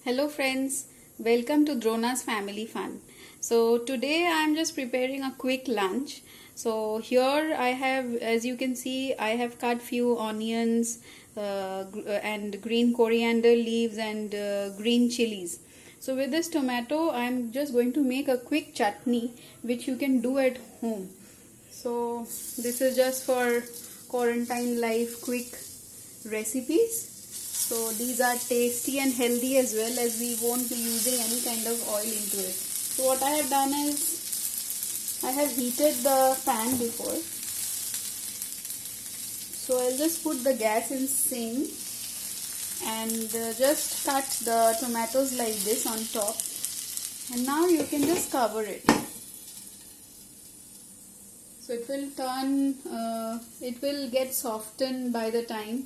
Hello friends, welcome to Drona's Family Fun. So today I am just preparing a quick lunch. So here I have, as you can see, I have cut few onions and green coriander leaves and green chilies. So with this tomato I am just going to make a quick chutney which you can do at home. So this is just for quarantine life quick recipes. So these are tasty and healthy as well, as we won't be using any kind of oil into it. So what I have done is I have heated the pan before. So I'll just put the gas in sim and just cut the tomatoes like this on top. And now you can just cover it. So it will turn, it will get softened by the time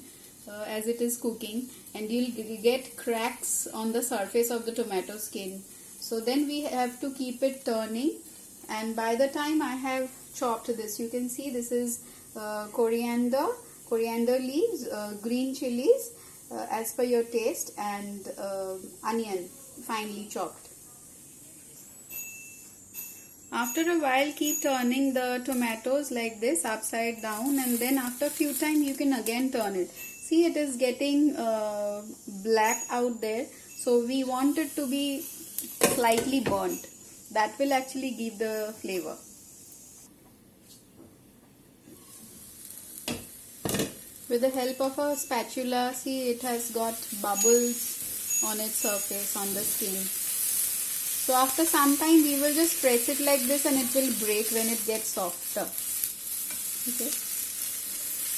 as it is cooking, and you'll get cracks on the surface of the tomato skin. So then we have to keep it turning, and by the time I have chopped this, you can see this is coriander leaves, green chilies as per your taste, and onion finely chopped. After a while, keep turning the tomatoes like this upside down, and then after a few times you can again turn it. See, it is getting black out there, so we want it to be slightly burnt. That will actually give the flavor. With the help of a spatula, see, it has got bubbles on its surface, on the skin. So after some time we will just press it like this and it will break when it gets softer. Okay.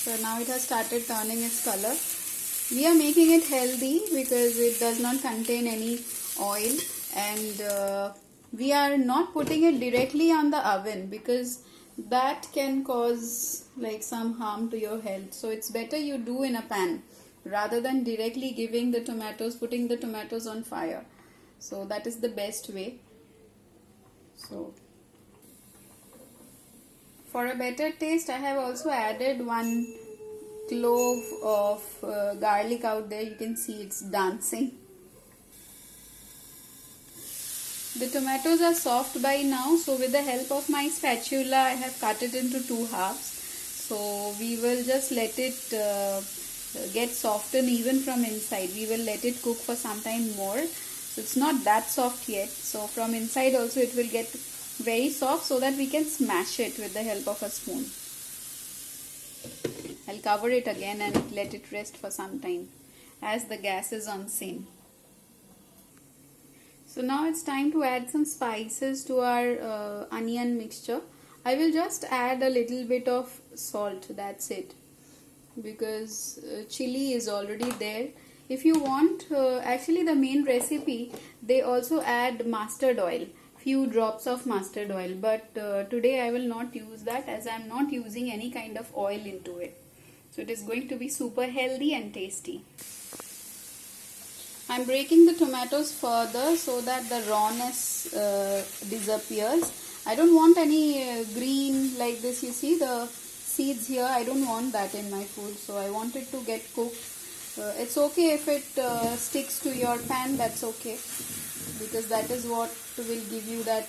So now it has started turning its color. We are making it healthy because it does not contain any oil, and we are not putting it directly on the oven because that can cause like some harm to your health. So it's better you do in a pan rather than directly putting the tomatoes on fire. So that is the best way. So for a better taste, I have also added 1 clove of garlic out there. You can see it's dancing. The tomatoes are soft by now, so with the help of my spatula I have cut it into 2 halves. So we will just let it get softened even from inside. We will let it cook for some time more. So it's not that soft yet, so from inside also it will get very soft so that we can smash it with the help of a spoon. I'll cover it again and let it rest for some time as the gas is on sim. So now it's time to add some spices to our onion mixture. I will just add a little bit of salt, that's it, because chili is already there. If you want, actually the main recipe, they also add mustard oil, few drops of mustard oil, but today I will not use that as I am not using any kind of oil into it. So it is going to be super healthy and tasty. I am breaking the tomatoes further so that the rawness disappears. I don't want any green like this, you see the seeds here, I don't want that in my food, so I want it to get cooked. It's okay if it sticks to your pan, that's okay, because that is what will give you that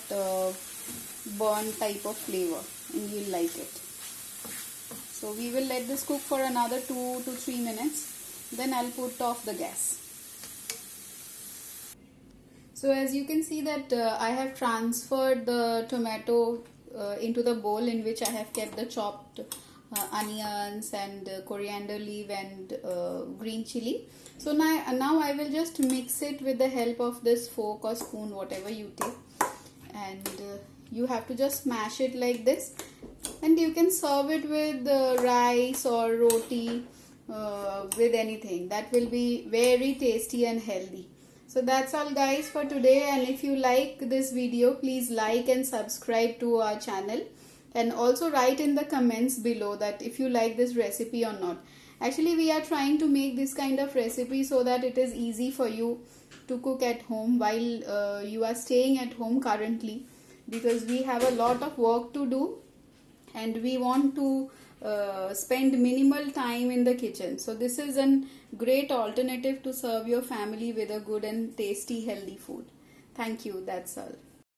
burn type of flavor and you'll like it. So we will let this cook for another 2 to 3 minutes, then I'll put off the gas. So as you can see that I have transferred the tomato into the bowl in which I have kept the chopped onions and coriander leaf and green chili. So now I will just mix it with the help of this fork or spoon, whatever you take, and you have to just smash it like this, and you can serve it with rice or roti, with anything. That will be very tasty and healthy. So that's all guys for today, and if you like this video, please like and subscribe to our channel. And also write in the comments below that if you like this recipe or not. Actually we are trying to make this kind of recipe so that it is easy for you to cook at home while you are staying at home currently, because we have a lot of work to do and we want to spend minimal time in the kitchen. So this is a great alternative to serve your family with a good and tasty healthy food. Thank you. That's all.